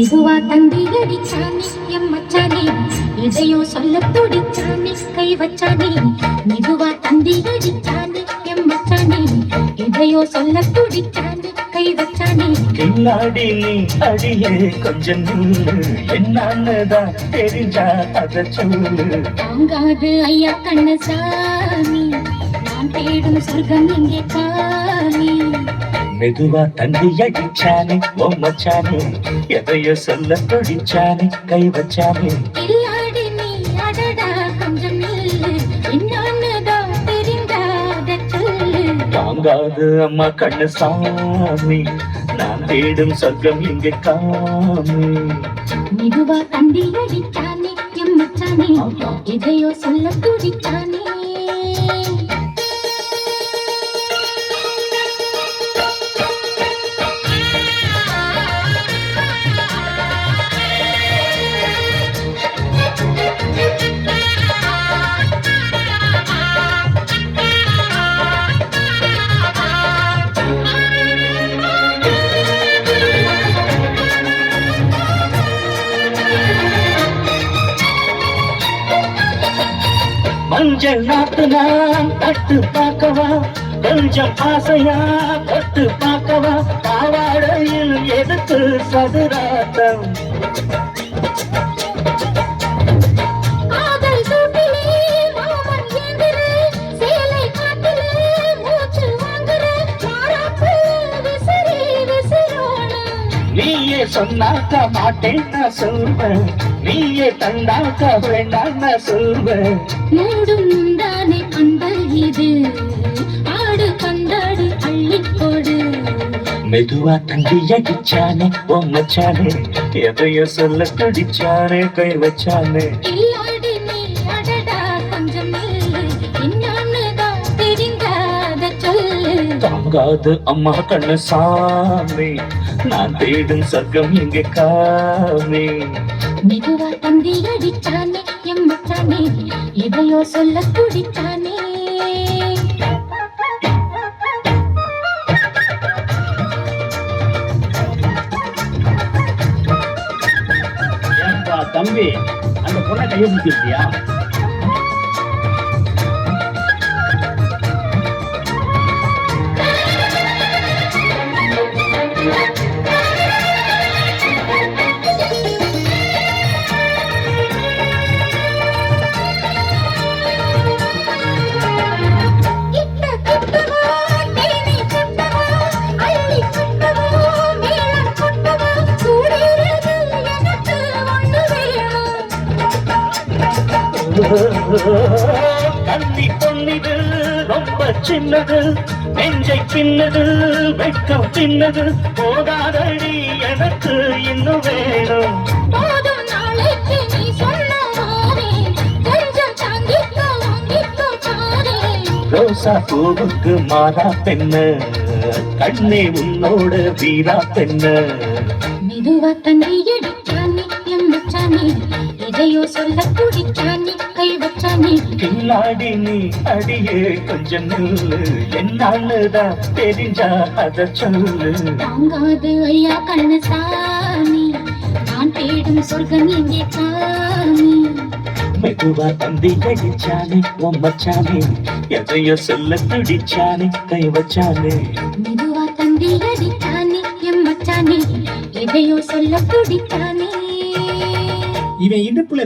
மெதுவா தந்தி அடிச்சானே எம் மச்சானே, எதையோ சொல்ல துடிச்சானே கை வச்சானே. மெதுவா தந்தி அடிச்சானே எம் மச்சானே, எதையோ சொல்ல துடிச்சானே கை வச்சானே. கில்லாடி நீ அடியே கொஞ்சம் நில்லு, என்னன்னுதான் தெரிஞ்சா அத சொல்லு. தாங்காது ஐயா கண்ணசாமி, நான் தேடும் சொர்க்கம் இங்கே காமி. மெதுவா தந்தி அடிச்சானே ஓ மச்சானே, எதையோ சொல்ல துடிச்சானே கை வச்சானே. கில்லாடி நீ அடடா கொஞ்சம் நில்லு, என்னன்னுதான் தெரிந்தாத சொல்லு. தாங்காது அம்மா கண்ணு சாமி, நான் தேடும் சொர்க்கம் இங்கே காமி. மெதுவா தந்தி அடிச்சானே எம் மச்சானே, எதையோ சொல்ல துடிச்சானே. மஞ்சள் நாட்டு நான் தட்டு பார்க்கவா, கொஞ்சம் ஆசையா தொட்டு பார்க்கவா. பாவாடையில் எதுக்கு சதுராட்டம், காதல் சூட்டிலே மாமன் ஏந்திரு, சேலை காட்டிலே மூச்சு வாங்குற, மாறாப்பு விசிறி விசிறோணும். நீயே சொன்னாக்க மாட்டேன் நான் சொல்வேன், நீயே தந்தாக்க வேண்டாம் நான் சொல்வேன். மூடும் தானே அன்பல் இது, ஆடு பந்தாடு அள்ளிப்போடு. மெதுவா தந்தி அடிச்சானே ஓ மச்சானே, எதையோ சொல்ல துடிச்சானே கை வச்சானே. கில்லாடி நீ அடடா கொஞ்சம் நில்லு, என்னன்னுதான் தெரிந்தாத சொல்லு. தாங்காது அம்மா கண்ணு சாமி, நான் தேடும் சொர்க்கம் இங்கே காமி. மெதுவா தந்தி அடிச்சானே எம் மச்சானே, எதையோ சொல்ல துடிச்சானே. ஏன்பா தம்பி, அந்த பொண்ணை கையை பிடிச்சிருக்கியா? கிட்ட கிட்டவா, தேனி கிட்டவா, அள்ளி கிட்டவா, மேளம் கொட்டவா, சூடேறுது எனக்கு ஒண்ணு வேணும். கண்ணி பொன்னிது ரொம்ப சின்னது, நெஞ்சை பின்னது வெட்கம் பின்னது. போதாதடி எனக்கு இன்னும் வேணும். போதும் நாளைக்கு நீ சொன்ன மாறே, கொஞ்சம் தாங்கிக்கோ வாங்கிக்கோ பாரே. ரோசா பூவுக்கு மாறா பெண்ணு, கண்ணே உன்னோட வீரா பெண்ணு. மெதுவா தந்தி அடிச்சானே எம் மச்சானே, எதையோ சொல்ல துடிச்சானே கை வச்சானே. கில்லாடி நீ அடியே கொஞ்சம் நில்லு, என்னன்னுதான் தெரிஞ்சா அத சொல்லு. தாங்காது ஐயா கண்ணசாமி, நான் தேடும் சொர்க்கம் இங்கே காமி. மெதுவா தந்தி அடிச்சானே ஓ மச்சானே, எதையோ சொல்ல துடிச்சானே கை வச்சானே. மெதுவா தந்தி அடிச்சானே எம் மச்சானே, எதையோ சொல்ல துடிச்சானே. இவன் இடுப்புல